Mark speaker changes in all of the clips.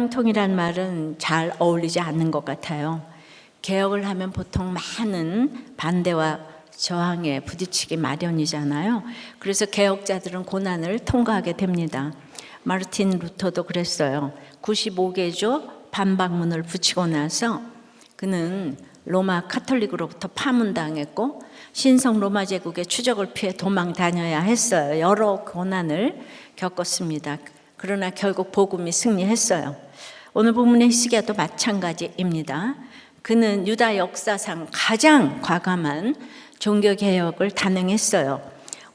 Speaker 1: 형통이란 말은 잘 어울리지 않는 것 같아요. 개혁을 하면 보통 많은 반대와 저항에 부딪히기 마련이잖아요. 그래서 개혁자들은 고난을 통과하게 됩니다. 마르틴 루터도 그랬어요. 95개조 반박문을 붙이고 나서 그는 로마 카톨릭으로부터 파문당했고 신성 로마 제국의 추적을 피해 도망 다녀야 했어요. 여러 고난을 겪었습니다. 그러나 결국 복음이 승리했어요. 오늘 본문의 히스기야도 마찬가지입니다. 그는 유다 역사상 가장 과감한 종교개혁을 단행했어요.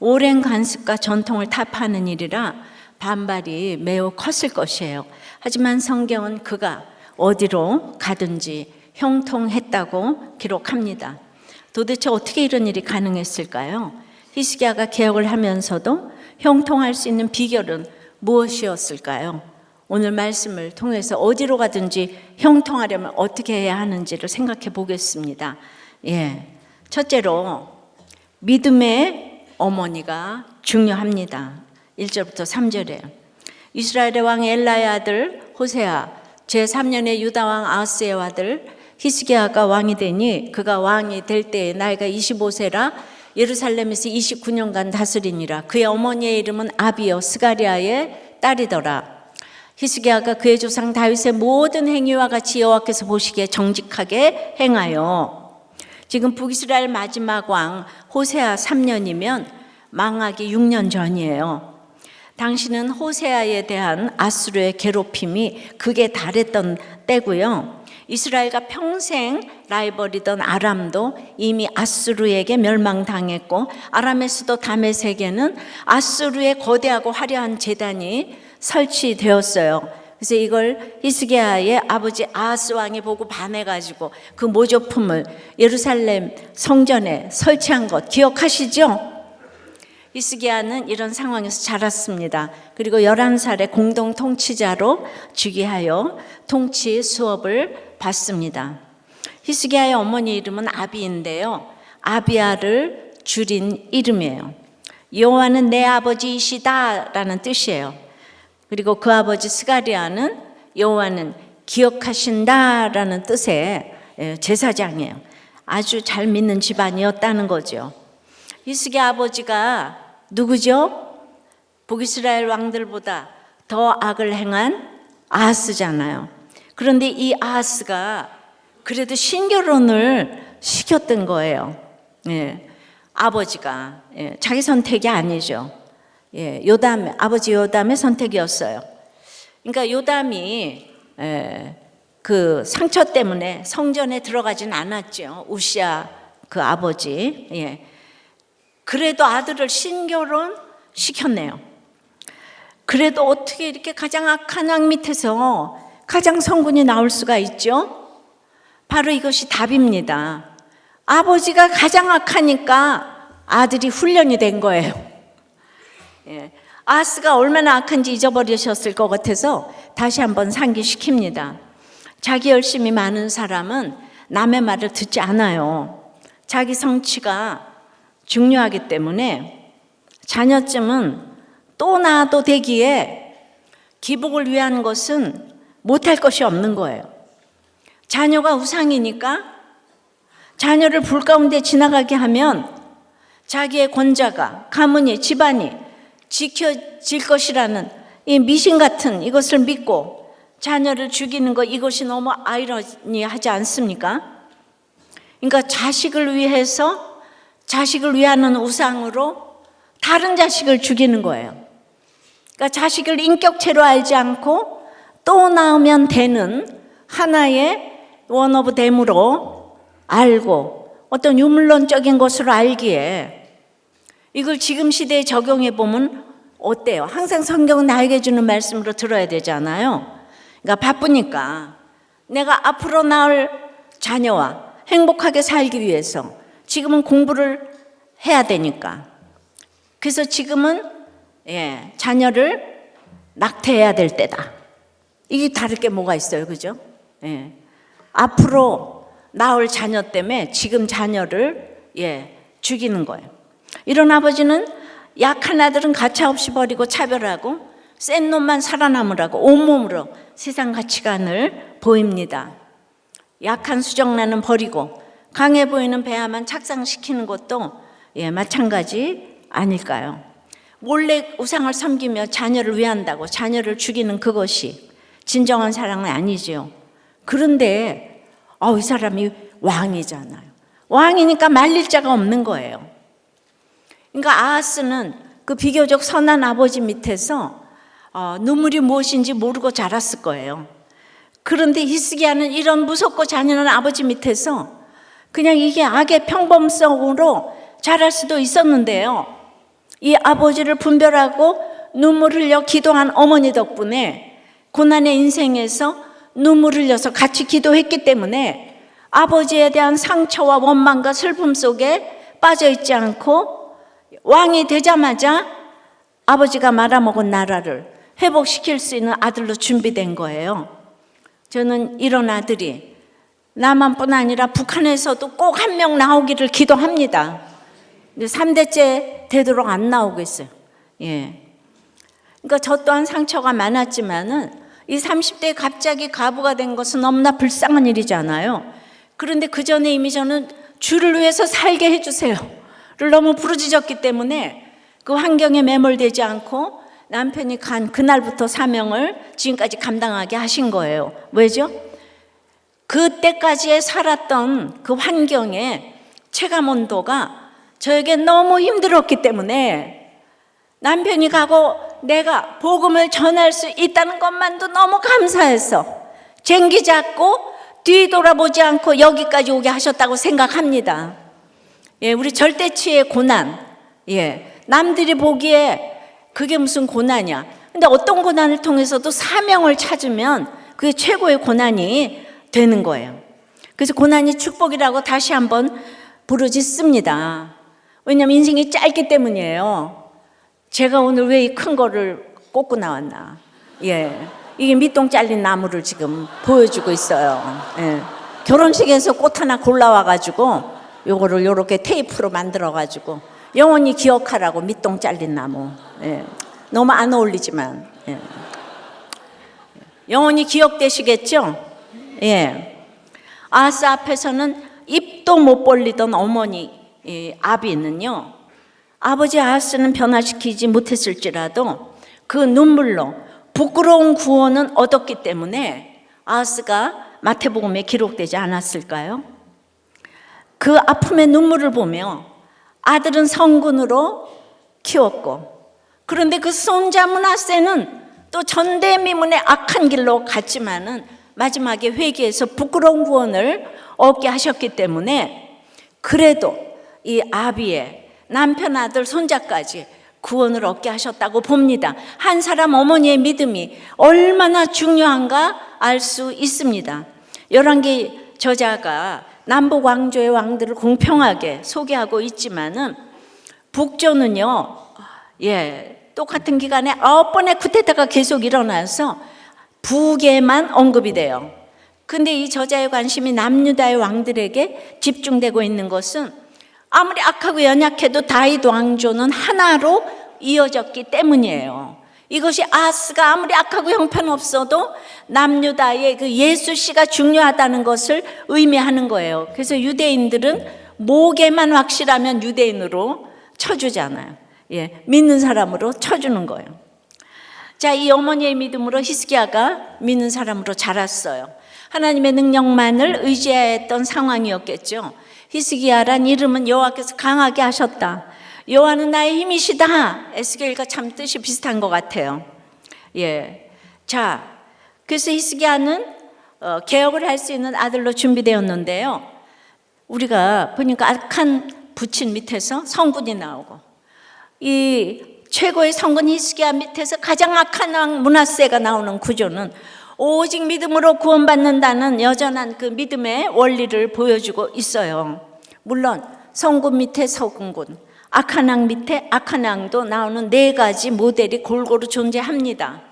Speaker 1: 오랜 관습과 전통을 타파하는 일이라 반발이 매우 컸을 것이에요. 하지만 성경은 그가 어디로 가든지 형통했다고 기록합니다. 도대체 어떻게 이런 일이 가능했을까요? 히스기야가 개혁을 하면서도 형통할 수 있는 비결은 무엇이었을까요? 오늘 말씀을 통해서 어디로 가든지 형통하려면 어떻게 해야 하는지를 생각해 보겠습니다. 첫째로 믿음의 어머니가 중요합니다. 1절부터 3절에 이스라엘의 왕 엘라의 아들 호세아 제3년의 유다 왕 아하스의 아들 히스기야가 왕이 되니 그가 왕이 될 때에 나이가 25세라 예루살렘에서 29년간 다스리니라. 그의 어머니의 이름은 아비여 스가리아의 딸이더라. 히스기야가 그의 조상 다윗의 모든 행위와 같이 여호와께서 보시기에 정직하게 행하여. 지금 북이스라엘 마지막 왕 호세아 3년이면 망하기 6년 전이에요. 당시는 호세아에 대한 아수르의 괴롭힘이 극에 달했던 때고요. 이스라엘과 평생 라이벌이던 아람도 이미 아수르에게 멸망당했고 아람의 수도 다메섹에는 아수르의 거대하고 화려한 제단이 설치되었어요. 그래서 이걸 히스기야의 아버지 아하스 왕이 보고 반해가지고 그 모조품을 예루살렘 성전에 설치한 것 기억하시죠? 히스기야는 이런 상황에서 자랐습니다. 그리고 11살에 공동 통치자로 즉위하여 통치 수업을 받습니다. 히스기야의 어머니 이름은 아비인데요. 아비야를 줄인 이름이에요. 여호와는 내 아버지이시다라는 뜻이에요. 그리고 그 아버지 스가리아는 여호와는 기억하신다라는 뜻의 제사장이에요. 아주 잘 믿는 집안이었다는 거죠. 히스기야 아버지가 누구죠? 북이스라엘 왕들보다 더 악을 행한 아하스잖아요. 그런데 이 아하스가 그래도 신결혼을 시켰던 거예요. 아버지가 자기 선택이 아니죠. 아버지 요담의 선택이었어요. 그러니까 요담이 그 상처 때문에 성전에 들어가진 않았죠. 우시야 그 아버지. 그래도 아들을 신결혼 시켰네요. 그래도 어떻게 이렇게 가장 악한 왕 밑에서 가장 성군이 나올 수가 있죠? 바로 이것이 답입니다. 아버지가 가장 악하니까 아들이 훈련이 된 거예요. 아하스가 얼마나 악한지 잊어버리셨을 것 같아서 다시 한번 상기시킵니다. 자기 열심이 많은 사람은 남의 말을 듣지 않아요. 자기 성취가 중요하기 때문에 자녀쯤은 또 나도 되기에 기복을 위한 것은 못할 것이 없는 거예요. 자녀가 우상이니까 자녀를 불 가운데 지나가게 하면 자기의 권자가, 가문이, 집안이 지켜질 것이라는 이 미신 같은 이것을 믿고 자녀를 죽이는 것, 이것이 너무 아이러니하지 않습니까? 그러니까 자식을 위해서 자식을 위하는 우상으로 다른 자식을 죽이는 거예요. 그러니까 자식을 인격체로 알지 않고 또 낳으면 되는 하나의 원 오브 댐으로 알고 어떤 유물론적인 것으로 알기에 이걸 지금 시대에 적용해 보면 어때요? 항상 성경은 나에게 주는 말씀으로 들어야 되잖아요. 그러니까 바쁘니까 내가 앞으로 낳을 자녀와 행복하게 살기 위해서 지금은 공부를 해야 되니까. 그래서 지금은 자녀를 낙태해야 될 때다. 이게 다를 게 뭐가 있어요, 그죠? 앞으로 나올 자녀 때문에 지금 자녀를 죽이는 거예요. 이런 아버지는 약한 아들은 가차없이 버리고 차별하고 센 놈만 살아남으라고 온몸으로 세상 가치관을 보입니다. 약한 수정란은 버리고 강해 보이는 배아만 착상시키는 것도 마찬가지 아닐까요? 몰래 우상을 섬기며 자녀를 위한다고 자녀를 죽이는 그것이 진정한 사랑은 아니지요. 그런데 이 사람이 왕이잖아요. 왕이니까 말릴 자가 없는 거예요. 그러니까 아하스는 그 비교적 선한 아버지 밑에서 눈물이 무엇인지 모르고 자랐을 거예요. 그런데 히스기야는 이런 무섭고 잔인한 아버지 밑에서 그냥 이게 악의 평범성으로 자랄 수도 있었는데요. 이 아버지를 분별하고 눈물 흘려 기도한 어머니 덕분에 고난의 인생에서 눈물 흘려서 같이 기도했기 때문에 아버지에 대한 상처와 원망과 슬픔 속에 빠져 있지 않고 왕이 되자마자 아버지가 말아먹은 나라를 회복시킬 수 있는 아들로 준비된 거예요. 저는 이런 아들이 남한뿐 아니라 북한에서도 꼭 한 명 나오기를 기도합니다. 근데 3대째 되도록 안 나오고 있어요. 그러니까 저 또한 상처가 많았지만은 이 30대에 갑자기 과부가 된 것은 너무나 불쌍한 일이잖아요. 그런데 그 전에 이미 저는 주를 위해서 살게 해주세요를 너무 부르짖었기 때문에 그 환경에 매몰되지 않고 남편이 간 그날부터 사명을 지금까지 감당하게 하신 거예요. 왜죠? 그때까지의 살았던 그 환경의 체감 온도가 저에게 너무 힘들었기 때문에 남편이 가고 내가 복음을 전할 수 있다는 것만도 너무 감사해서 쟁기 잡고 뒤돌아보지 않고 여기까지 오게 하셨다고 생각합니다. 우리 절대치의 고난, 남들이 보기에 그게 무슨 고난이야. 근데 어떤 고난을 통해서도 사명을 찾으면 그게 최고의 고난이 되는 거예요. 그래서 고난이 축복이라고 다시 한번 부르짖습니다. 왜냐하면 인생이 짧기 때문이에요. 제가 오늘 왜 이 큰 거를 꽂고 나왔나. 이게 밑동 잘린 나무를 지금 보여주고 있어요. 결혼식에서 꽃 하나 골라와가지고 요거를 요렇게 테이프로 만들어가지고 영원히 기억하라고 밑동 잘린 나무. 너무 안 어울리지만 영원히 기억되시겠죠? 아하스 앞에서는 입도 못 벌리던 어머니 아비는요, 아버지 아하스는 변화시키지 못했을지라도 그 눈물로 부끄러운 구원은 얻었기 때문에 아하스가 마태복음에 기록되지 않았을까요? 그 아픔의 눈물을 보며 아들은 성군으로 키웠고, 그런데 그 손자 므낫세는 또 전대미문의 악한 길로 갔지만은 마지막에 회개해서 부끄러운 구원을 얻게 하셨기 때문에 그래도 이 아비의 남편, 아들, 손자까지 구원을 얻게 하셨다고 봅니다. 한 사람 어머니의 믿음이 얼마나 중요한가 알 수 있습니다. 열왕기 저자가 남북 왕조의 왕들을 공평하게 소개하고 있지만은 북조는요, 똑같은 기간에 9번의 쿠데타가 계속 일어나서 북에만 언급이 돼요. 근데 이 저자의 관심이 남유다의 왕들에게 집중되고 있는 것은 아무리 악하고 연약해도 다윗 왕조는 하나로 이어졌기 때문이에요. 이것이 아하스가 아무리 악하고 형편없어도 남유다의 그 예수씨가 중요하다는 것을 의미하는 거예요. 그래서 유대인들은 목에만 확실하면 유대인으로 쳐주잖아요. 믿는 사람으로 쳐주는 거예요. 자, 이 어머니의 믿음으로 히스기야가 믿는 사람으로 자랐어요. 하나님의 능력만을 의지했던 상황이었겠죠. 히스기야란 이름은 여호와께서 강하게 하셨다. 여호와는 나의 힘이시다. 에스겔과 참 뜻이 비슷한 것 같아요. 자, 그래서 히스기야는 개혁을 할 수 있는 아들로 준비되었는데요. 우리가 보니까 악한 부친 밑에서 성군이 나오고, 이 최고의 성군 히스기야 밑에서 가장 악한 왕 므낫세가 나오는 구조는 오직 믿음으로 구원받는다는 여전한 그 믿음의 원리를 보여주고 있어요. 물론 성군 밑에 서군군, 악한 왕 밑에 악한 왕도 나오는 4가지 모델이 골고루 존재합니다.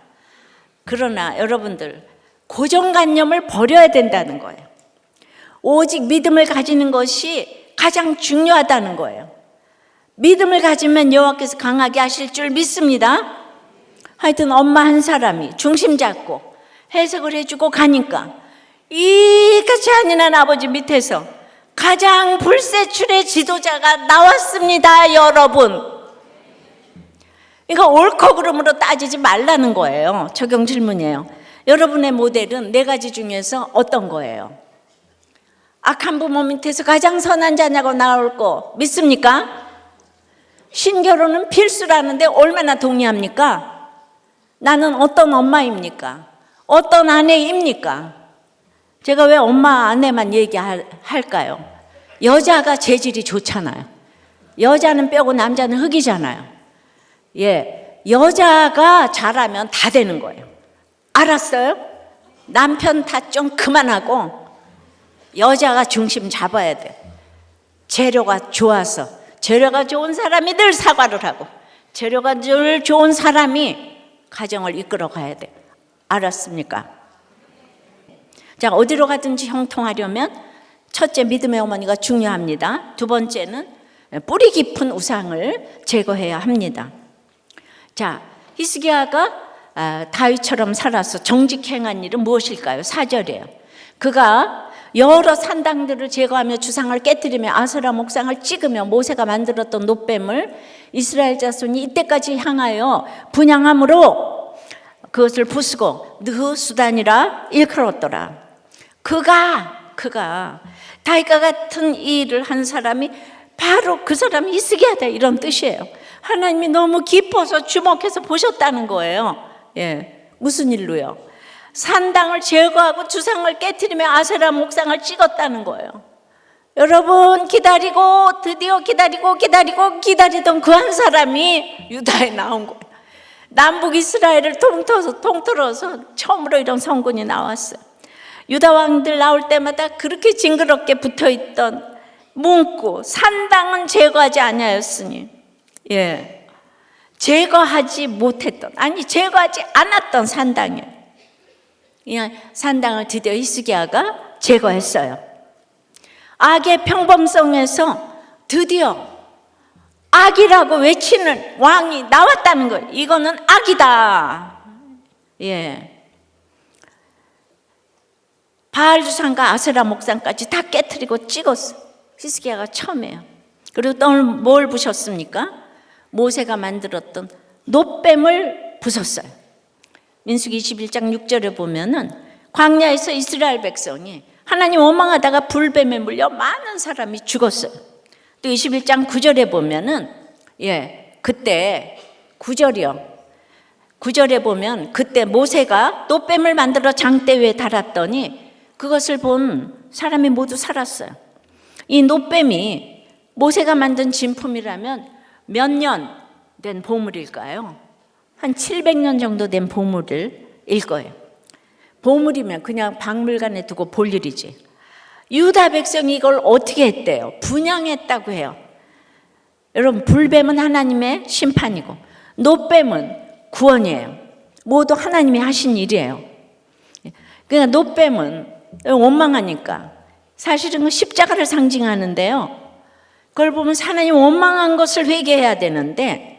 Speaker 1: 그러나 여러분들, 고정관념을 버려야 된다는 거예요. 오직 믿음을 가지는 것이 가장 중요하다는 거예요. 믿음을 가지면 여호와께서 강하게 하실 줄 믿습니다. 하여튼 엄마 한 사람이 중심 잡고 해석을 해주고 가니까 이가 잔인한 아버지 밑에서 가장 불세출의 지도자가 나왔습니다, 여러분. 이거 옳고 그름으로 따지지 말라는 거예요. 적용 질문이에요. 여러분의 모델은 네 가지 중에서 어떤 거예요? 악한 부모 밑에서 가장 선한 자냐고 나올 거 믿습니까? 신결혼은 필수라는데 얼마나 동의합니까? 나는 어떤 엄마입니까? 어떤 아내입니까? 제가 왜 엄마 아내만 얘기할까요? 여자가 재질이 좋잖아요. 여자는 뼈고 남자는 흙이잖아요. 예, 여자가 잘하면 다 되는 거예요. 알았어요? 남편 탓 좀 그만하고 여자가 중심 잡아야 돼. 재료가 좋아서, 재료가 좋은 사람이 늘 사과를 하고 재료가 늘 좋은 사람이 가정을 이끌어 가야 돼. 알았습니까? 자, 어디로 가든지 형통하려면 첫째, 믿음의 어머니가 중요합니다. 두 번째는 뿌리 깊은 우상을 제거해야 합니다. 자, 히스기야가 다윗처럼 살아서 정직행한 일은 무엇일까요? 4절이에요. 그가 여러 산당들을 제거하며 주상을 깨뜨리며 아세라 목상을 찍으며 모세가 만들었던 놋뱀을 이스라엘 자손이 이때까지 향하여 분향함으로 그것을 부수고 느흐수단이라 일컬었더라. 그가 다윗과 같은 일을 한 사람이 바로 그 사람이 히스기야다, 이런 뜻이에요. 하나님이 너무 깊어서 주목해서 보셨다는 거예요. 예, 무슨 일로요? 산당을 제거하고 주상을 깨트리며 아세라 목상을 찍었다는 거예요. 여러분, 기다리고 드디어 기다리던 그 한 사람이 유다에 나온 거예요. 남북 이스라엘을 통틀어서 처음으로 이런 성군이 나왔어요. 유다 왕들 나올 때마다 그렇게 징그럽게 붙어있던 문구, 산당은 제거하지 아니하였으니, 예, 제거하지 않았던 산당이에요. 산당을 드디어 히스기야가 제거했어요. 악의 평범성에서 드디어 악이라고 외치는 왕이 나왔다는 거예요. 이거는 악이다. 예. 바알 주상과 아세라 목상까지 다 깨트리고 찍었어. 히스기야가 처음이에요. 그리고 또 뭘 부셨습니까? 모세가 만들었던 놋뱀을 부쉈어요. 민수기 21장 6절에 보면은 광야에서 이스라엘 백성이 하나님 원망하다가 불뱀에 물려 많은 사람이 죽었어요. 또 21장 9절에 보면은 그때 9절에 보면 그때 모세가 놋뱀을 만들어 장대 위에 달았더니 그것을 본 사람이 모두 살았어요. 이 놋뱀이 모세가 만든 진품이라면 몇 년 된 보물일까요? 한 700년 정도 된 보물일 거예요. 보물이면 그냥 박물관에 두고 볼 일이지. 유다 백성이 이걸 어떻게 했대요? 분향했다고 해요. 여러분, 불뱀은 하나님의 심판이고 놋뱀은 구원이에요. 모두 하나님이 하신 일이에요. 그러니까 놋뱀은 원망하니까 사실은 십자가를 상징하는데요. 그걸 보면 하나님 원망한 것을 회개해야 되는데,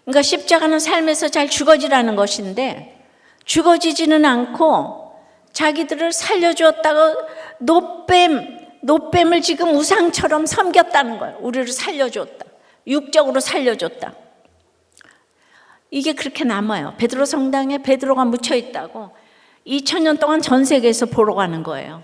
Speaker 1: 그러니까 십자가는 삶에서 잘 죽어지라는 것인데 죽어지지는 않고 자기들을 살려주었다고 놋뱀을 지금 우상처럼 섬겼다는 거예요. 우리를 살려줬다. 육적으로 살려줬다. 이게 그렇게 남아요. 베드로 성당에 베드로가 묻혀 있다고 2000년 동안 전 세계에서 보러 가는 거예요.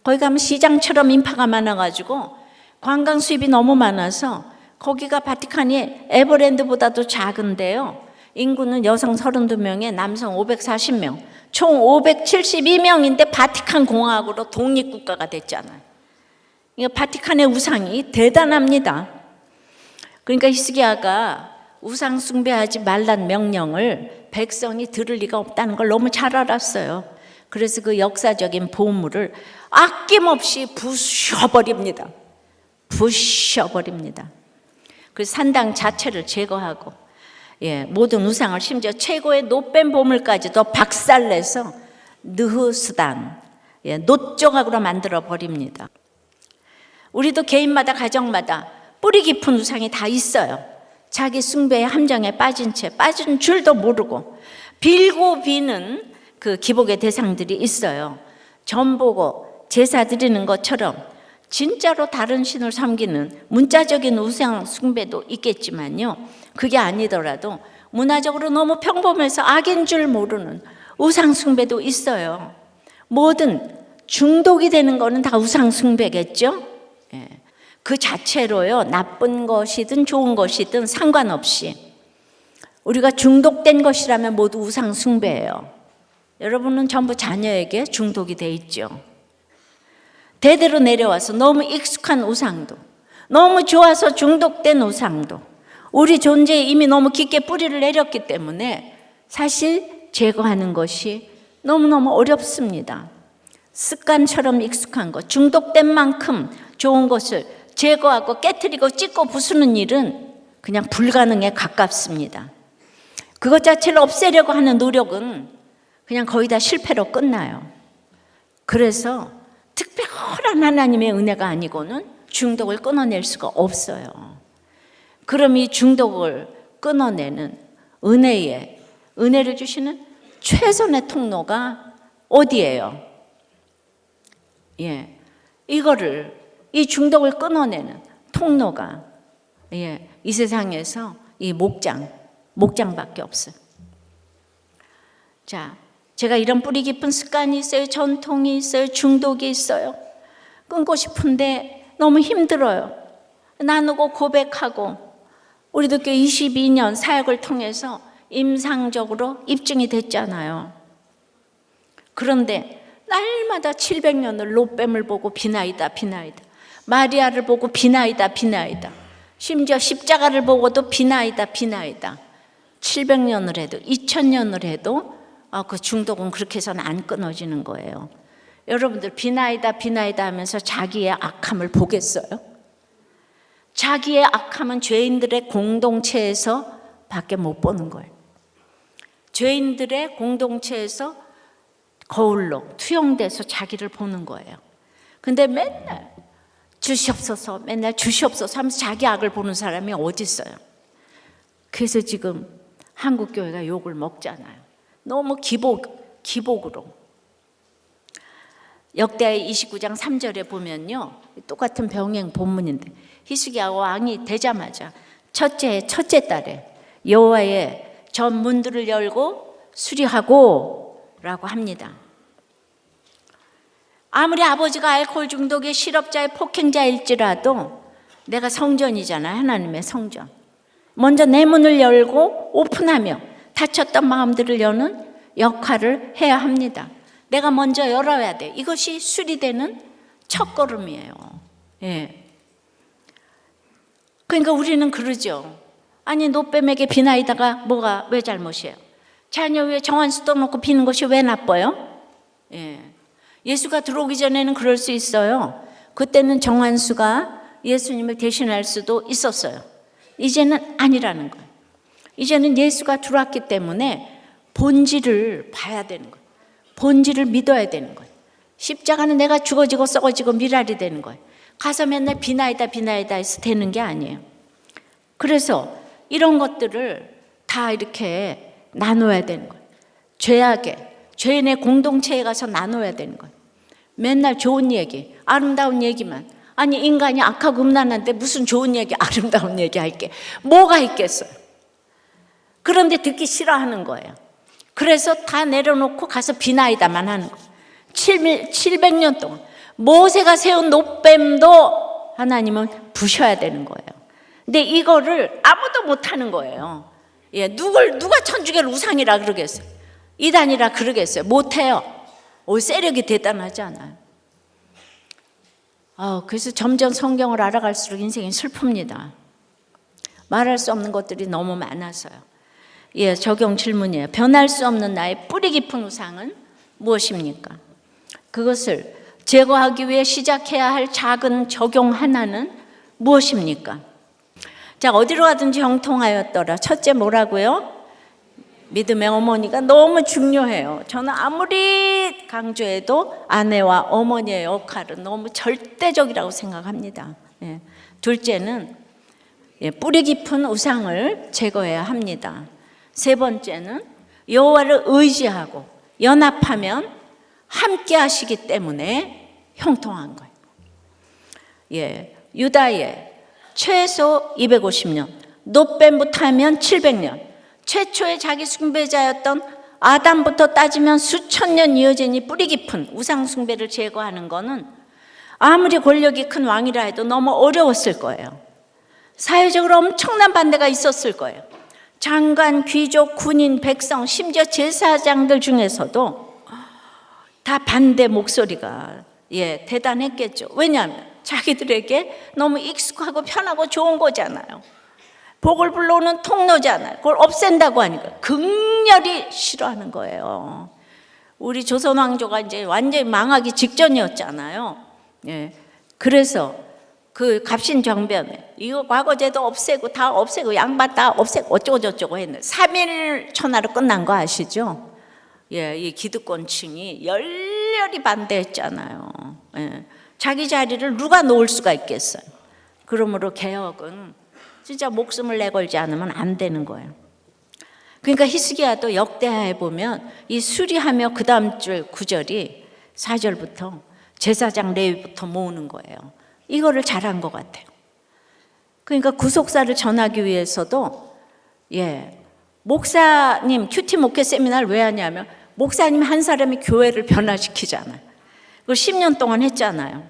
Speaker 1: 거기 가면 시장처럼 인파가 많아가지고 관광 수입이 너무 많아서 거기가 바티칸이 에버랜드보다도 작은데요. 인구는 여성 32명에 남성 540명, 총 572명인데 바티칸 공화국으로 독립국가가 됐잖아요. 그러니까 바티칸의 우상이 대단합니다. 그러니까 히스기야가 우상 숭배하지 말란 명령을 백성이 들을 리가 없다는 걸 너무 잘 알았어요. 그래서 그 역사적인 보물을 아낌없이 부셔버립니다. 그래서 산당 자체를 제거하고 모든 우상을 심지어 최고의 놋뱀 보물까지도 박살내서 느흐수단, 놋조각으로 만들어 버립니다. 우리도 개인마다 가정마다 뿌리 깊은 우상이 다 있어요. 자기 숭배의 함정에 빠진 줄도 모르고 빌고 비는 그 기복의 대상들이 있어요. 점 보고 제사 드리는 것처럼 진짜로 다른 신을 섬기는 문자적인 우상 숭배도 있겠지만요, 그게 아니더라도 문화적으로 너무 평범해서 악인 줄 모르는 우상 숭배도 있어요. 뭐든 중독이 되는 거는 다 우상 숭배겠죠. 예. 그 자체로요, 나쁜 것이든 좋은 것이든 상관없이 우리가 중독된 것이라면 모두 우상 숭배예요. 여러분은 전부 자녀에게 중독이 돼 있죠. 대대로 내려와서 너무 익숙한 우상도, 너무 좋아서 중독된 우상도 우리 존재에 이미 너무 깊게 뿌리를 내렸기 때문에 사실 제거하는 것이 너무너무 어렵습니다. 습관처럼 익숙한 것, 중독된 만큼 좋은 것을 제거하고 깨트리고 찢고 부수는 일은 그냥 불가능에 가깝습니다. 그것 자체를 없애려고 하는 노력은 그냥 거의 다 실패로 끝나요. 그래서 특별한 하나님의 은혜가 아니고는 중독을 끊어낼 수가 없어요. 그럼 이 중독을 끊어내는 은혜를 주시는 최선의 통로가 어디예요? 예, 이 중독을 끊어내는 통로가 이 세상에서 이 목장밖에 없어요. 자, 제가 이런 뿌리 깊은 습관이 있어요. 전통이 있어요. 중독이 있어요. 끊고 싶은데 너무 힘들어요. 나누고 고백하고 우리도 꽤 22년 사역을 통해서 임상적으로 입증이 됐잖아요. 그런데 날마다 700년을 롯뱀을 보고 비나이다. 마리아를 보고 비나이다. 심지어 십자가를 보고도 비나이다. 700년을 해도 2000년을 해도 그 중독은 그렇게 해서는 안 끊어지는 거예요. 여러분들 비나이다 하면서 자기의 악함을 보겠어요? 자기의 악함은 죄인들의 공동체에서 밖에 못 보는 거예요. 죄인들의 공동체에서 거울로 투영돼서 자기를 보는 거예요. 근데 맨날 주시옵소서 하면서 자기 악을 보는 사람이 어디 있어요? 그래서 지금 한국교회가 욕을 먹잖아요. 너무 기복으로. 역대하 29장 3절에 보면요, 똑같은 병행 본문인데 히스기야 왕이 되자마자 첫째 달에 여호와의 전 문들을 열고 수리하고 라고 합니다. 아무리 아버지가 알코올 중독의 실업자의 폭행자일지라도 내가 성전이잖아요. 하나님의 성전. 먼저 내 문을 열고 오픈하며 닫혔던 마음들을 여는 역할을 해야 합니다. 내가 먼저 열어야 돼. 이것이 수리되는 첫걸음이에요. 예. 그러니까 우리는 그러죠. 아니, 노뱀에게 비나이다가 왜 잘못이에요? 자녀 위에 정한수 떠놓고 비는 것이 왜 나빠요? 예. 예수가 들어오기 전에는 그럴 수 있어요. 그때는 정한수가 예수님을 대신할 수도 있었어요. 이제는 아니라는 거예요. 이제는 예수가 들어왔기 때문에 본질을 봐야 되는 거예요. 본질을 믿어야 되는 거예요. 십자가는 내가 죽어지고 썩어지고 미랄이 되는 거예요. 가서 맨날 비나이다 해서 되는 게 아니에요. 그래서 이런 것들을 다 이렇게 나눠야 되는 거예요. 죄인의 공동체에 가서 나눠야 되는 거예요. 맨날 좋은 얘기, 아름다운 얘기만. 아니, 인간이 악하고 음란한데 무슨 좋은 얘기, 아름다운 얘기 할게 뭐가 있겠어요? 그런데 듣기 싫어하는 거예요. 그래서 다 내려놓고 가서 비나이다만 하는 거예요. 700년 동안 모세가 세운 놋뱀도 하나님은 부셔야 되는 거예요. 근데 이거를 아무도 못하는 거예요. 예, 누가 천주교를 우상이라 그러겠어요? 이단이라 그러겠어요? 못해요. 세력이 대단하지 않아요. 그래서 점점 성경을 알아갈수록 인생이 슬픕니다. 말할 수 없는 것들이 너무 많아서요. 예, 적용 질문이에요. 변할 수 없는 나의 뿌리 깊은 우상은 무엇입니까? 그것을 제거하기 위해 시작해야 할 작은 적용 하나는 무엇입니까? 자, 어디로 가든지 형통하였더라. 첫째 뭐라고요? 믿음의 어머니가 너무 중요해요. 저는 아무리 강조해도 아내와 어머니의 역할은 너무 절대적이라고 생각합니다. 예. 둘째는 뿌리 깊은 우상을 제거해야 합니다. 세 번째는 여호와를 의지하고 연합하면 함께 하시기 때문에 형통한 거예요. 예, 유다의 최소 250년, 노뱀부터 하면 700년, 최초의 자기 숭배자였던 아담부터 따지면 수천 년 이어지니 뿌리 깊은 우상 숭배를 제거하는 거는 아무리 권력이 큰 왕이라 해도 너무 어려웠을 거예요. 사회적으로 엄청난 반대가 있었을 거예요. 장관, 귀족, 군인, 백성, 심지어 제사장들 중에서도 다 반대 목소리가 대단했겠죠. 왜냐하면 자기들에게 너무 익숙하고 편하고 좋은 거잖아요. 복을 불러오는 통로잖아요. 그걸 없앤다고 하니까 극렬히 싫어하는 거예요. 우리 조선 왕조가 이제 완전히 망하기 직전이었잖아요. 그래서 그 갑신정변에 이거 과거제도 없애고 다 없애고 양반 다 없애고 어쩌고 저쩌고 했는데 3일 천하로 끝난 거 아시죠? 이 기득권층이 열렬히 반대했잖아요. 자기 자리를 누가 놓을 수가 있겠어요. 그러므로 개혁은 진짜 목숨을 내걸지 않으면 안 되는 거예요. 그러니까 히스기야도 역대하에 보면 이 수리하며 그 다음 줄 구절이 4절부터 제사장 레위부터 모으는 거예요. 이거를 잘한 것 같아요. 그러니까 구속사를 전하기 위해서도 목사님 큐티 목회 세미나를 왜 하냐면 목사님 한 사람이 교회를 변화시키잖아요. 그걸 10년 동안 했잖아요.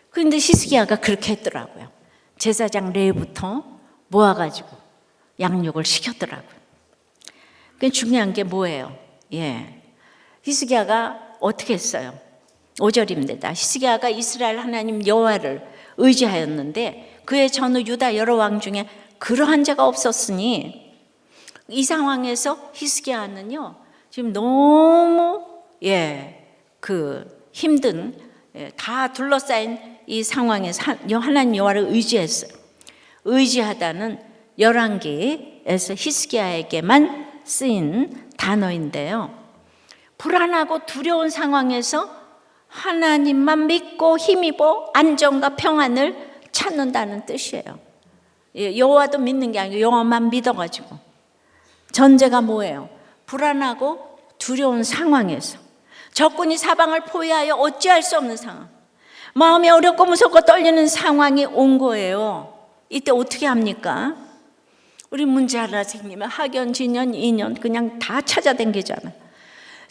Speaker 1: 그런데 히스기야가 그렇게 했더라고요. 제사장 레위부터 모아가지고 양육을 시켰더라고요. 그 중요한 게 뭐예요? 히스기야가 어떻게 했어요? 5절입니다. 히스기야가 이스라엘 하나님 여호와를 의지하였는데 그의 전후 유다 여러 왕 중에 그러한 자가 없었으니 이 상황에서 히스기야는요 지금 너무 그 힘든 다 둘러싸인 이 상황에서 하나님 여호와를 의지했어요. 의지하다는 열왕기에서 히스기야에게만 쓰인 단어인데요. 불안하고 두려운 상황에서 하나님만 믿고 힘입어 안정과 평안을 찾는다는 뜻이에요. 여호와도 믿는 게 아니고 여호와만 믿어가지고. 전제가 뭐예요? 불안하고 두려운 상황에서 적군이 사방을 포위하여 어찌할 수 없는 상황, 마음이 어렵고 무섭고 떨리는 상황이 온 거예요. 이때 어떻게 합니까? 우리 문제 하나 생기면 학연, 진연, 인연 그냥 다 찾아다니잖아요.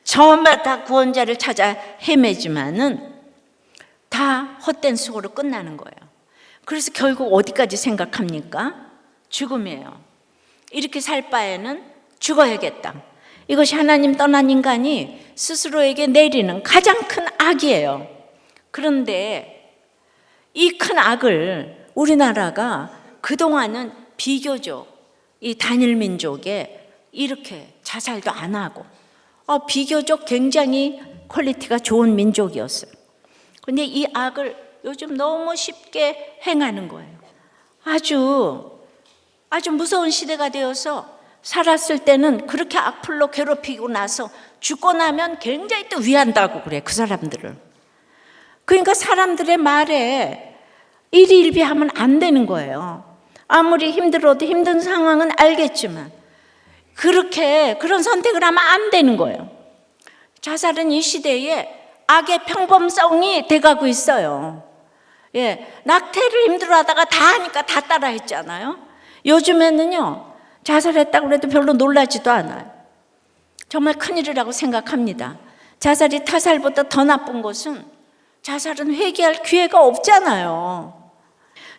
Speaker 1: 처음에 다 구원자를 찾아 헤매지만은 다 헛된 수고로 끝나는 거예요. 그래서 결국 어디까지 생각합니까? 죽음이에요. 이렇게 살 바에는 죽어야겠다. 이것이 하나님 떠난 인간이 스스로에게 내리는 가장 큰 악이에요. 그런데 이 큰 악을 우리나라가 그동안은 비교적 이 단일 민족에 이렇게 자살도 안 하고 비교적 굉장히 퀄리티가 좋은 민족이었어요. 그런데 이 악을 요즘 너무 쉽게 행하는 거예요. 아주 무서운 시대가 되어서 살았을 때는 그렇게 악플로 괴롭히고 나서 죽고 나면 굉장히 또 위한다고 그래, 그 사람들을. 그러니까 사람들의 말에 일희일비하면 안 되는 거예요. 아무리 힘들어도 힘든 상황은 알겠지만 그런 선택을 하면 안 되는 거예요. 자살은 이 시대에 악의 평범성이 돼가고 있어요. 낙태를 힘들어하다가 다 하니까 다 따라 했잖아요. 요즘에는요 자살했다고 해도 별로 놀라지도 않아요. 정말 큰일이라고 생각합니다. 자살이 타살보다 더 나쁜 것은 자살은 회개할 기회가 없잖아요.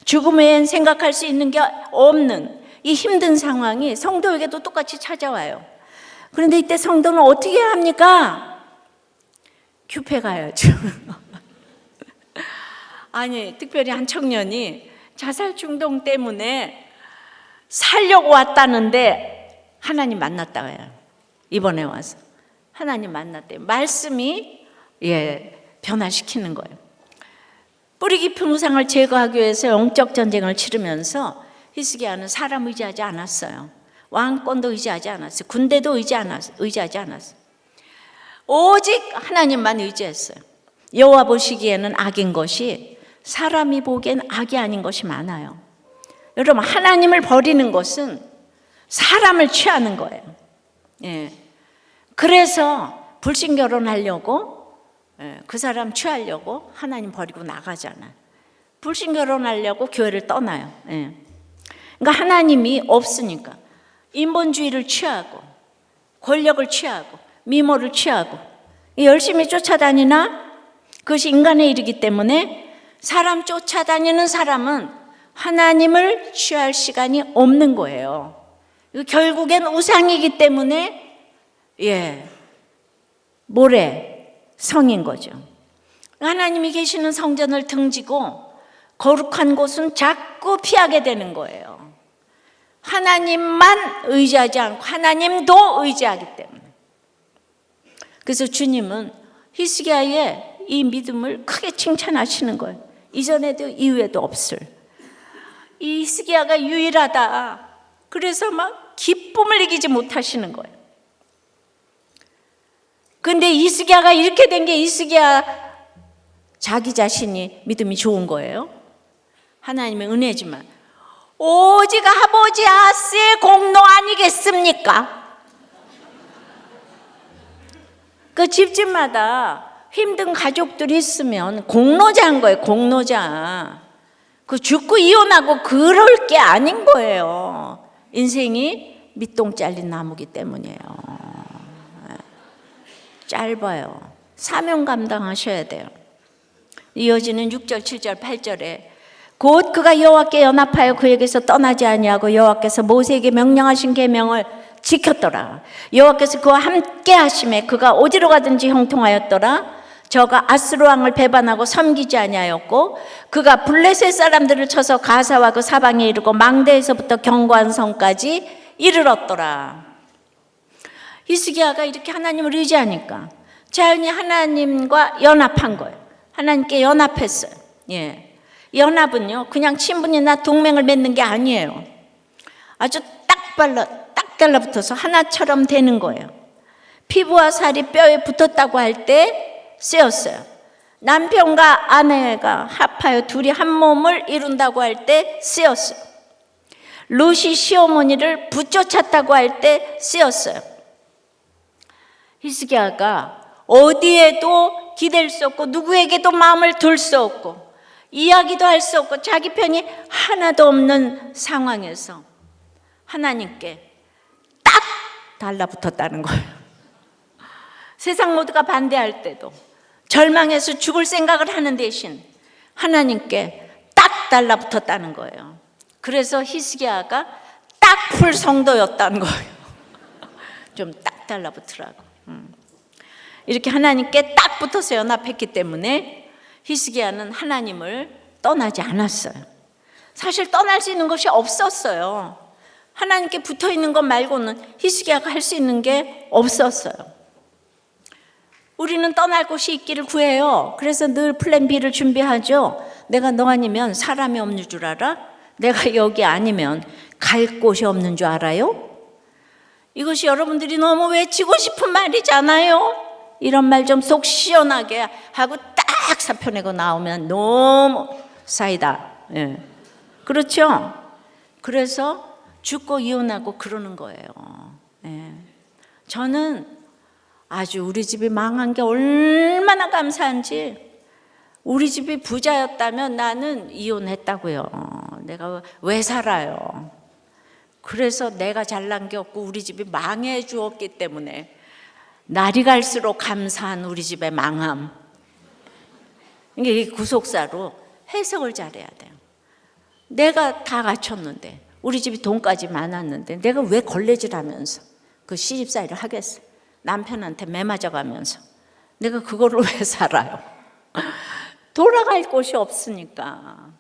Speaker 1: 죽음 외엔 생각할 수 있는 게 없는 이 힘든 상황이 성도에게도 똑같이 찾아와요. 그런데 이때 성도는 어떻게 해야 합니까? 큐페 가야죠. 아니, 특별히 한 청년이 자살 충동 때문에 살려고 왔다는데 하나님 만났다고 해요. 이번에 와서 하나님 만났대요. 말씀이 변화시키는 거예요. 뿌리 깊은 우상을 제거하기 위해서 영적 전쟁을 치르면서 히스기야는 사람 의지하지 않았어요. 왕권도 의지하지 않았어요. 군대도 의지하지 않았어요. 오직 하나님만 의지했어요. 여호와 보시기에는 악인 것이 사람이 보기엔 악이 아닌 것이 많아요. 여러분, 하나님을 버리는 것은 사람을 취하는 거예요. 그래서 불신 결혼하려고 그 사람 취하려고 하나님 버리고 나가잖아. 불신 결혼하려고 교회를 떠나요. 그러니까 하나님이 없으니까 인본주의를 취하고 권력을 취하고 미모를 취하고 열심히 쫓아다니나 그것이 인간의 일이기 때문에 사람 쫓아다니는 사람은 하나님을 취할 시간이 없는 거예요. 결국엔 우상이기 때문에 모래 성인 거죠. 하나님이 계시는 성전을 등지고 거룩한 곳은 자꾸 피하게 되는 거예요. 하나님만 의지하지 않고 하나님도 의지하기 때문에. 그래서 주님은 히스기야의 이 믿음을 크게 칭찬하시는 거예요. 이전에도 이후에도 없을. 이 히스기야가 유일하다. 그래서 막 기쁨을 이기지 못하시는 거예요. 근데 히스기야가 이렇게 된 게 히스기야 자기 자신이 믿음이 좋은 거예요. 하나님의 은혜지만 오직 아버지 아스의 공로 아니겠습니까? 그 집집마다 힘든 가족들이 있으면 공로자인 거예요. 공로자. 그 죽고 이혼하고 그럴 게 아닌 거예요. 인생이 밑동 잘린 나무기 때문이에요. 짧아요. 사명 감당하셔야 돼요. 이어지는 6절, 7절, 8절에 곧 그가 여호와께 연합하여 그에게서 떠나지 아니하고 여호와께서 모세에게 명령하신 계명을 지켰더라. 여호와께서 그와 함께 하심에 그가 어디로 가든지 형통하였더라. 저가 아스루 왕을 배반하고 섬기지 아니하였고 그가 블레셋 사람들을 쳐서 가사와 그 사방에 이르고 망대에서부터 견고한 성까지 이르렀더라. 히스기야가 이렇게 하나님을 의지하니까 자연히 하나님과 연합한 거예요. 하나님께 연합했어요. 연합은요 그냥 친분이나 동맹을 맺는 게 아니에요. 아주 딱 달라붙어서 하나처럼 되는 거예요. 피부와 살이 뼈에 붙었다고 할 때 쓰였어요. 남편과 아내가 합하여 둘이 한 몸을 이룬다고 할 때 쓰였어요. 룻이 시어머니를 붙여찼다고 할 때 쓰였어요. 히스기야가 어디에도 기댈 수 없고 누구에게도 마음을 둘 수 없고 이야기도 할 수 없고 자기 편이 하나도 없는 상황에서 하나님께 딱 달라붙었다는 거예요. 세상 모두가 반대할 때도 절망해서 죽을 생각을 하는 대신 하나님께 딱 달라붙었다는 거예요. 그래서 히스기야가 딱 풀 성도였다는 거예요. 좀 딱 달라붙으라고. 이렇게 하나님께 딱 붙어서 연합했기 때문에 히스기야는 하나님을 떠나지 않았어요. 사실 떠날 수 있는 것이 없었어요. 하나님께 붙어 있는 것 말고는 히스기야가 할 수 있는 게 없었어요. 우리는 떠날 곳이 있기를 구해요. 그래서 늘 플랜 B를 준비하죠. 내가 너 아니면 사람이 없는 줄 알아? 내가 여기 아니면 갈 곳이 없는 줄 알아요? 이것이 여러분들이 너무 외치고 싶은 말이잖아요. 이런 말 좀 속 시원하게 하고 딱 사표내고 나오면 너무 사이다. 그렇죠? 그래서 죽고 이혼하고 그러는 거예요. 저는 아주 우리 집이 망한 게 얼마나 감사한지. 우리 집이 부자였다면 나는 이혼했다고요. 내가 왜 살아요? 그래서 내가 잘난 게 없고 우리 집이 망해 주었기 때문에 날이 갈수록 감사한 우리 집의 망함. 이게 구속사로 해석을 잘해야 돼요. 내가 다 갖췄는데 우리 집이 돈까지 많았는데 내가 왜 걸레질하면서 그 시집살이를 하겠어요? 남편한테 매맞아가면서 내가 그거를 왜 살아요? 돌아갈 곳이 없으니까.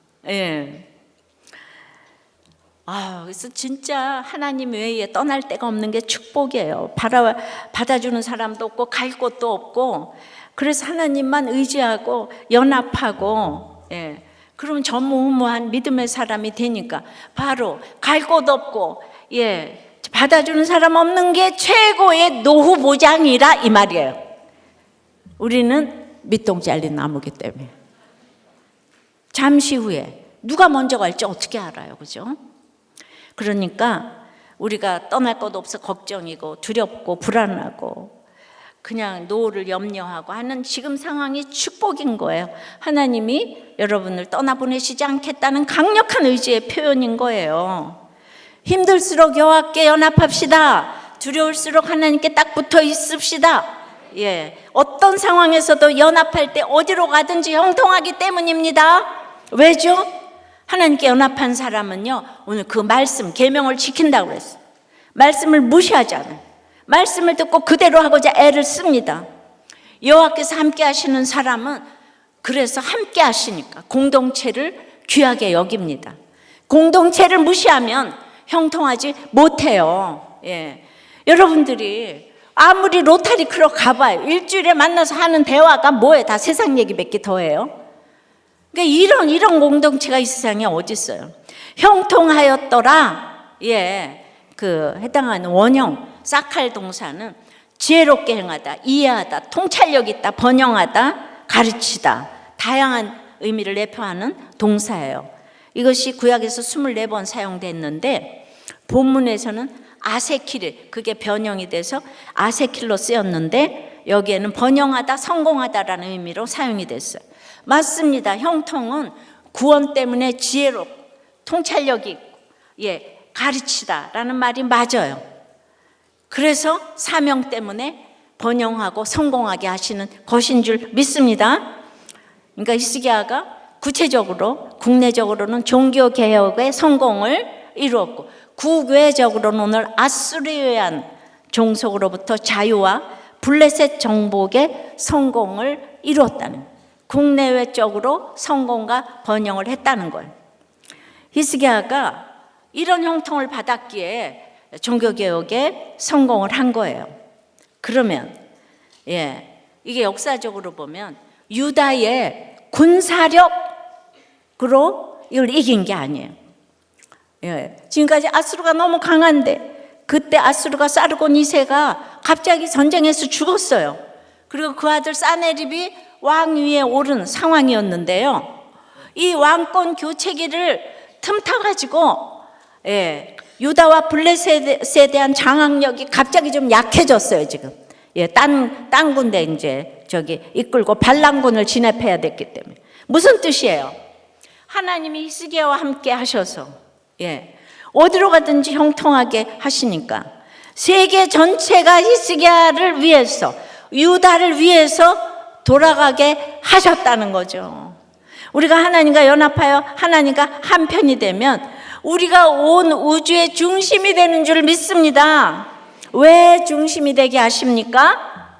Speaker 1: 그래서 진짜 하나님 외에 떠날 데가 없는 게 축복이에요. 받아주는 사람도 없고 갈 곳도 없고 그래서 하나님만 의지하고 연합하고 그러면 전무후무한 믿음의 사람이 되니까 바로 갈 곳 없고 받아주는 사람 없는 게 최고의 노후 보장이라 이 말이에요. 우리는 밑동 잘린 나무기 때문에 잠시 후에 누가 먼저 갈지 어떻게 알아요, 그죠? 그러니까 우리가 떠날 곳 없어 걱정이고 두렵고 불안하고 그냥 노후를 염려하고 하는 지금 상황이 축복인 거예요. 하나님이 여러분을 떠나보내시지 않겠다는 강력한 의지의 표현인 거예요. 힘들수록 여호와께 연합합시다. 두려울수록 하나님께 딱 붙어 있읍시다. 어떤 상황에서도 연합할 때 어디로 가든지 형통하기 때문입니다. 왜죠? 하나님께 연합한 사람은요, 오늘 그 말씀, 계명을 지킨다고 그랬어요. 말씀을 무시하지 않아요. 말씀을 듣고 그대로 하고자 애를 씁니다. 여호와께서 함께 하시는 사람은 그래서 함께 하시니까 공동체를 귀하게 여깁니다. 공동체를 무시하면 형통하지 못해요. 여러분들이 아무리 로타리 클럽 가봐요. 일주일에 만나서 하는 대화가 뭐예요? 다 세상 얘기 몇 개 더해요. 그러니까 이런 공동체가 이 세상에 어디 있어요? 형통하였더라. 그 해당하는 원형 사칼 동사는 지혜롭게 행하다, 이해하다, 통찰력 있다, 번영하다, 가르치다, 다양한 의미를 내포하는 동사예요. 이것이 구약에서 24번 사용됐는데 본문에서는 아세킬, 그게 변형이 돼서 아세킬로 쓰였는데 여기에는 번영하다, 성공하다라는 의미로 사용이 됐어요. 맞습니다. 형통은 구원 때문에 지혜롭고 통찰력이 있고 가르치다라는 말이 맞아요. 그래서 사명 때문에 번영하고 성공하게 하시는 것인 줄 믿습니다. 그러니까 히스기야가 구체적으로 국내적으로는 종교개혁의 성공을 이루었고 국외적으로는 오늘 아수르한 종속으로부터 자유와 블레셋 정복의 성공을 이루었다는, 국내외적으로 성공과 번영을 했다는 거예요. 히스기야가 이런 형통을 받았기에 종교개혁에 성공을 한 거예요. 그러면 이게 역사적으로 보면 유다의 군사력으로 이걸 이긴 게 아니에요. 지금까지 아수르가 너무 강한데 그때 아수르가 사르곤 2세가 갑자기 전쟁에서 죽었어요. 그리고 그 아들 사네립이 왕위에 오른 상황이었는데요. 이 왕권 교체기를 틈타가지고 유다와 블레셋에 대한 장악력이 갑자기 좀 약해졌어요, 지금. 딴 군데 이제 이끌고 반란군을 진압해야 됐기 때문에. 무슨 뜻이에요? 하나님이 히스기야와 함께 하셔서, 어디로 가든지 형통하게 하시니까 세계 전체가 히스기야를 위해서, 유다를 위해서 돌아가게 하셨다는 거죠. 우리가 하나님과 연합하여 하나님과 한편이 되면 우리가 온 우주의 중심이 되는 줄 믿습니다. 왜 중심이 되게 하십니까?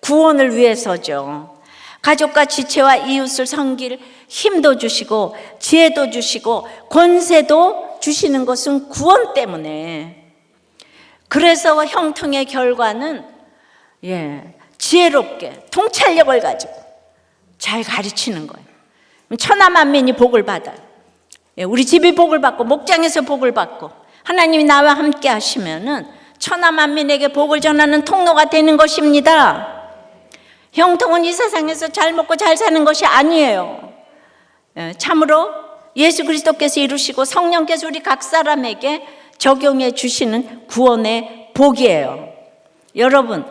Speaker 1: 구원을 위해서죠. 가족과 지체와 이웃을 섬길 힘도 주시고 지혜도 주시고 권세도 주시는 것은 구원 때문에. 그래서 형통의 결과는 지혜롭게 통찰력을 가지고 잘 가르치는 거예요. 천하만민이 복을 받아요. 우리 집이 복을 받고 목장에서 복을 받고 하나님이 나와 함께 하시면은 천하만민에게 복을 전하는 통로가 되는 것입니다. 형통은 이 세상에서 잘 먹고 잘 사는 것이 아니에요. 참으로 예수 그리스도께서 이루시고 성령께서 우리 각 사람에게 적용해 주시는 구원의 복이에요. 여러분,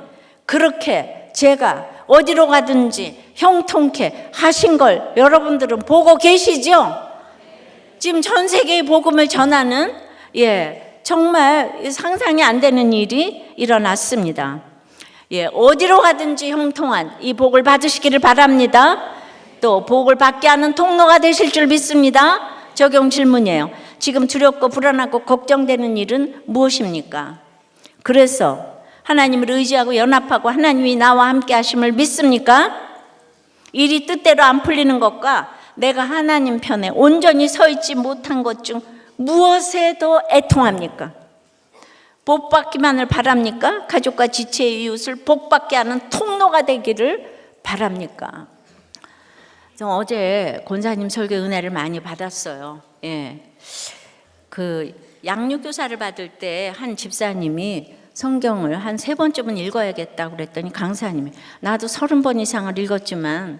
Speaker 1: 그렇게 제가 어디로 가든지 형통케 하신 걸 여러분들은 보고 계시죠? 지금 전 세계의 복음을 전하는 정말 상상이 안 되는 일이 일어났습니다. 어디로 가든지 형통한 이 복을 받으시기를 바랍니다. 또 복을 받게 하는 통로가 되실 줄 믿습니다. 적용 질문이에요. 지금 두렵고 불안하고 걱정되는 일은 무엇입니까? 그래서 하나님을 의지하고 연합하고 하나님이 나와 함께 하심을 믿습니까? 일이 뜻대로 안 풀리는 것과 내가 하나님 편에 온전히 서 있지 못한 것 중 무엇에도 애통합니까? 복받기만을 바랍니까? 가족과 지체의 이웃을 복받게 하는 통로가 되기를 바랍니까? 어제 권사님 설교 은혜를 많이 받았어요. 그 양육교사를 받을 때 한 집사님이 성경을 한 3번쯤은 읽어야겠다고 그랬더니 강사님이 나도 30번 이상을 읽었지만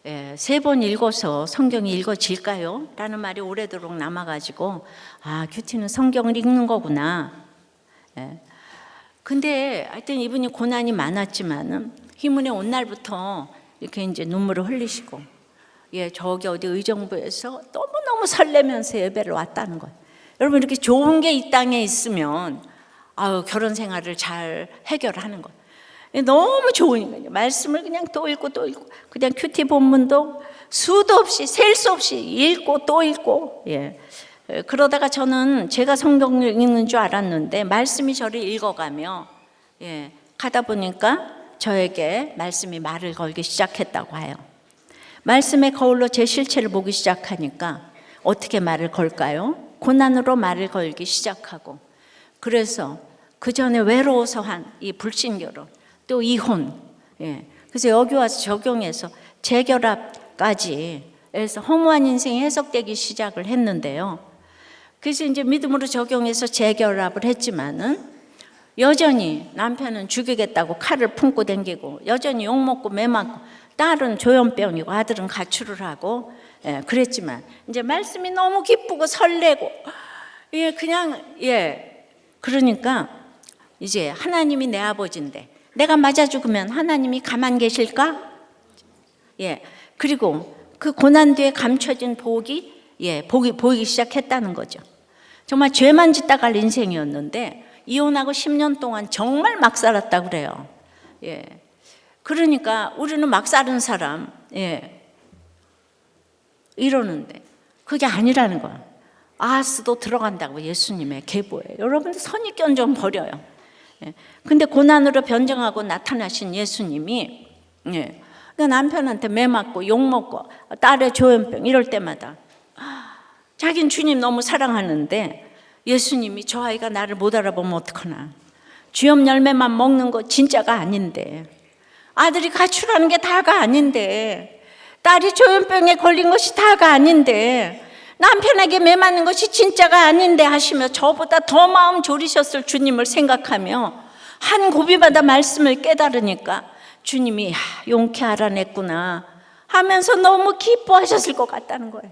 Speaker 1: 3번 읽어서 성경이 읽어질까요? 라는 말이 오래도록 남아가지고 큐티는 성경을 읽는 거구나. 근데 하여튼 이분이 고난이 많았지만은 희문에 온 날부터 이렇게 이제 눈물을 흘리시고, 저기 어디 의정부에서 너무너무 설레면서 예배를 왔다는 거예요. 여러분, 이렇게 좋은 게 이 땅에 있으면 결혼 생활을 잘 해결하는 거예요. 너무 좋으니까요. 말씀을 그냥 또 읽고 또 읽고, 그냥 큐티 본문도 수도 없이 셀 수 없이 읽고 또 읽고. 그러다가 저는 제가 성경을 읽는 줄 알았는데 말씀이 저를 읽어가며 가다 보니까 저에게 말씀이 말을 걸기 시작했다고 해요. 말씀의 거울로 제 실체를 보기 시작하니까 어떻게 말을 걸까요? 고난으로 말을 걸기 시작하고, 그래서 그 전에 외로워서 한 이 불신결혼, 또 이혼, 그래서 여기 와서 적용해서 재결합까지 해서 허무한 인생이 해석되기 시작을 했는데요. 그래서 이제 믿음으로 적용해서 재결합을 했지만은 여전히 남편은 죽이겠다고 칼을 품고 다니고, 여전히 욕먹고 매맞고, 딸은 조현병이고 아들은 가출을 하고, 그랬지만 이제 말씀이 너무 기쁘고 설레고, 그러니까 이제 하나님이 내 아버지인데 내가 맞아 죽으면 하나님이 가만 계실까? 그리고 그 고난 뒤에 감춰진 복이 보이기 시작했다는 거죠. 정말 죄만 짓다 갈 인생이었는데 이혼하고 10년 동안 정말 막 살았다 그래요. 그러니까 우리는 막 사는 사람 이러는데 그게 아니라는 거야. 아하스도 들어간다고 예수님의 계보에. 여러분들 선입견 좀 버려요. 근데 고난으로 변정하고 나타나신 예수님이 남편한테 매맞고 욕먹고 딸의 조현병 이럴 때마다 자기는 주님 너무 사랑하는데 예수님이 저 아이가 나를 못 알아보면 어떡하나, 쥐염 열매만 먹는 거 진짜가 아닌데, 아들이 가출하는 게 다가 아닌데, 딸이 조현병에 걸린 것이 다가 아닌데, 남편에게 매맞는 것이 진짜가 아닌데 하시며 저보다 더 마음 졸이셨을 주님을 생각하며 한 고비마다 말씀을 깨달으니까 주님이 용케 알아냈구나 하면서 너무 기뻐하셨을 것 같다는 거예요.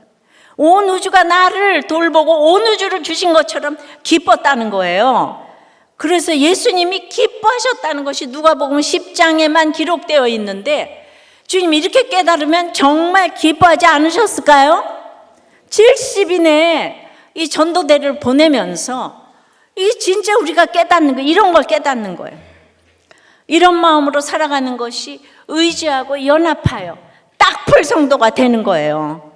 Speaker 1: 온 우주가 나를 돌보고 온 우주를 주신 것처럼 기뻤다는 거예요. 그래서 예수님이 기뻐하셨다는 것이 누가복음 10장에만 기록되어 있는데, 주님이 이렇게 깨달으면 정말 기뻐하지 않으셨을까요? 70인의 이 전도대를 보내면서 이 진짜 우리가 깨닫는 거, 이런 걸 깨닫는 거예요. 이런 마음으로 살아가는 것이 의지하고 연합하여 딱풀 성도가 되는 거예요.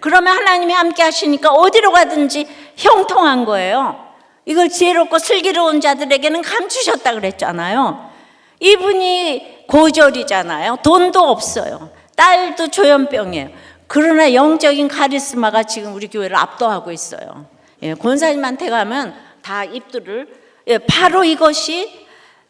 Speaker 1: 그러면 하나님이 함께 하시니까 어디로 가든지 형통한 거예요. 이걸 지혜롭고 슬기로운 자들에게는 감추셨다 그랬잖아요. 이분이 고졸이잖아요. 돈도 없어요. 딸도 조현병이에요. 그러나 영적인 카리스마가 지금 우리 교회를 압도하고 있어요. 권사님한테 가면 다 입들을, 바로 이것이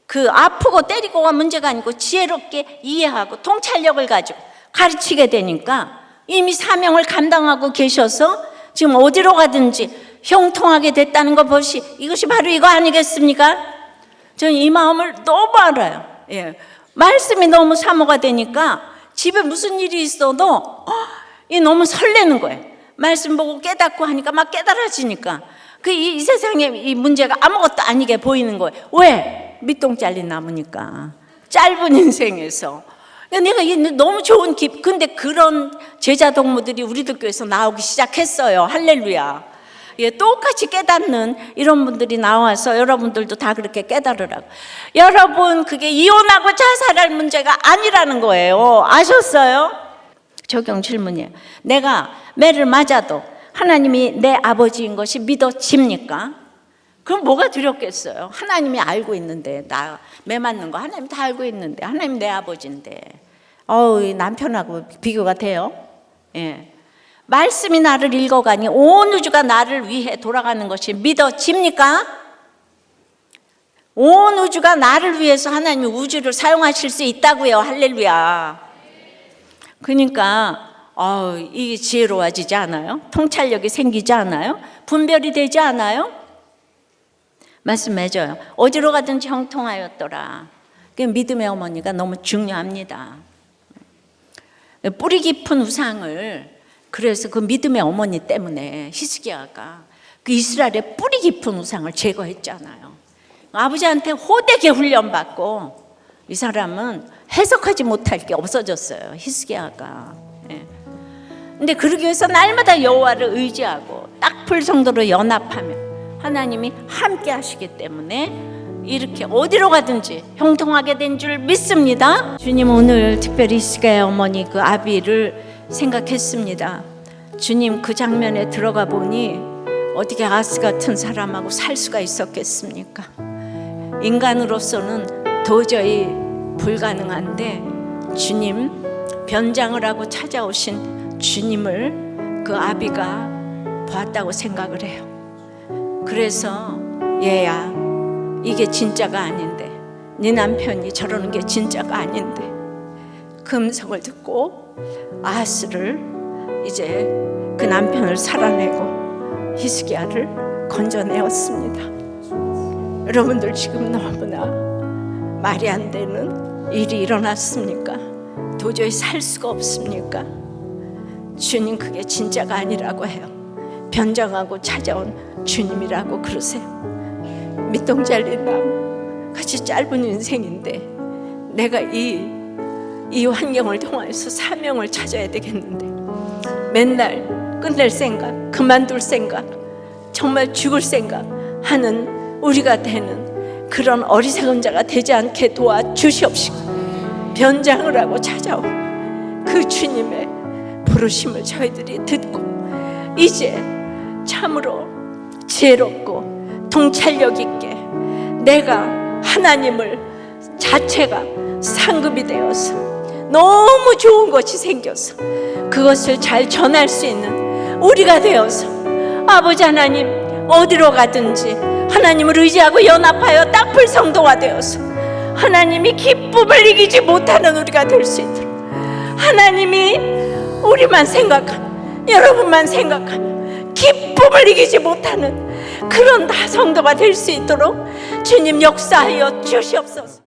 Speaker 1: 그 아프고 때리고가 문제가 아니고 지혜롭게 이해하고 통찰력을 가지고 가르치게 되니까 이미 사명을 감당하고 계셔서 지금 어디로 가든지 형통하게 됐다는 거 보시, 이것이 바로 이거 아니겠습니까? 저는 이 마음을 너무 알아요. 말씀이 너무 사모가 되니까 집에 무슨 일이 있어도 너무 설레는 거예요. 말씀 보고 깨닫고 하니까 막 깨달아지니까 이 세상에 이 문제가 아무것도 아니게 보이는 거예요. 왜? 밑동 잘린 나무니까. 짧은 인생에서 내가 너무 좋은 근데 그런 제자 동무들이 우리들 교회에서 나오기 시작했어요. 할렐루야. 똑같이 깨닫는 이런 분들이 나와서 여러분들도 다 그렇게 깨달으라고. 여러분, 그게 이혼하고 자살할 문제가 아니라는 거예요. 아셨어요? 적용 질문이에요. 내가 매를 맞아도 하나님이 내 아버지인 것이 믿어집니까? 그럼 뭐가 두렵겠어요? 하나님이 알고 있는데, 나 매 맞는 거 하나님 다 알고 있는데, 하나님 내 아버지인데, 남편하고 비교가 돼요? 말씀이 나를 읽어가니 온 우주가 나를 위해 돌아가는 것이 믿어집니까? 온 우주가 나를 위해서 하나님이 우주를 사용하실 수 있다고요. 할렐루야. 그러니까 이게 지혜로워지지 않아요? 통찰력이 생기지 않아요? 분별이 되지 않아요? 말씀 맺어요. 어디로 가든지 형통하였더라. 믿음의 어머니가 너무 중요합니다. 뿌리 깊은 우상을, 그래서 그 믿음의 어머니 때문에 히스기야가 그 이스라엘의 뿌리 깊은 우상을 제거했잖아요. 아버지한테 호되게 훈련받고 이 사람은 해석하지 못할 게 없어졌어요. 히스기야가. 예. 근데 그러기 위해서 날마다 여호와를 의지하고 딱풀 성도로 연합하며 하나님이 함께 하시기 때문에 이렇게 어디로 가든지 형통하게 된 줄 믿습니다. 주님, 오늘 특별히 히스기야의 어머니 그 아비를 생각했습니다. 주님, 그 장면에 들어가 보니 어떻게 아스 같은 사람하고 살 수가 있었겠습니까? 인간으로서는 도저히 불가능한데 주님, 변장을 하고 찾아오신 주님을 그 아비가 보았다고 생각을 해요. 그래서 얘야, 이게 진짜가 아닌데, 네 남편이 저러는 게 진짜가 아닌데, 그 음성을 듣고 아하스를 이제 그 남편을 살아내고 히스기야를 건져내었습니다. 여러분들 지금 너무나 말이 안 되는 일이 일어났습니까? 도저히 살 수가 없습니까? 주님, 그게 진짜가 아니라고 해요. 변장하고 찾아온 주님이라고 그러세요. 밑동 잘린 나무 같이 짧은 인생인데 내가 이 환경을 통해서 사명을 찾아야 되겠는데 맨날 끝낼 생각, 그만둘 생각, 정말 죽을 생각 하는 우리가 되는 그런 어리석은 자가 되지 않게 도와주시옵시고, 변장을 하고 찾아온 그 주님의 부르심을 저희들이 듣고 이제 참으로 지혜롭고 통찰력 있게 내가 하나님을 자체가 상급이 되어서 너무 좋은 것이 생겨서 그것을 잘 전할 수 있는 우리가 되어서 아버지 하나님, 어디로 가든지 하나님을 의지하고 연합하여 딱풀 성도가 되어서 하나님이 기쁨을 이기지 못하는 우리가 될 수 있도록, 하나님이 우리만 생각하는, 여러분만 생각하는 기쁨을 이기지 못하는 그런 다 성도가 될 수 있도록 주님 역사하여 주시옵소서.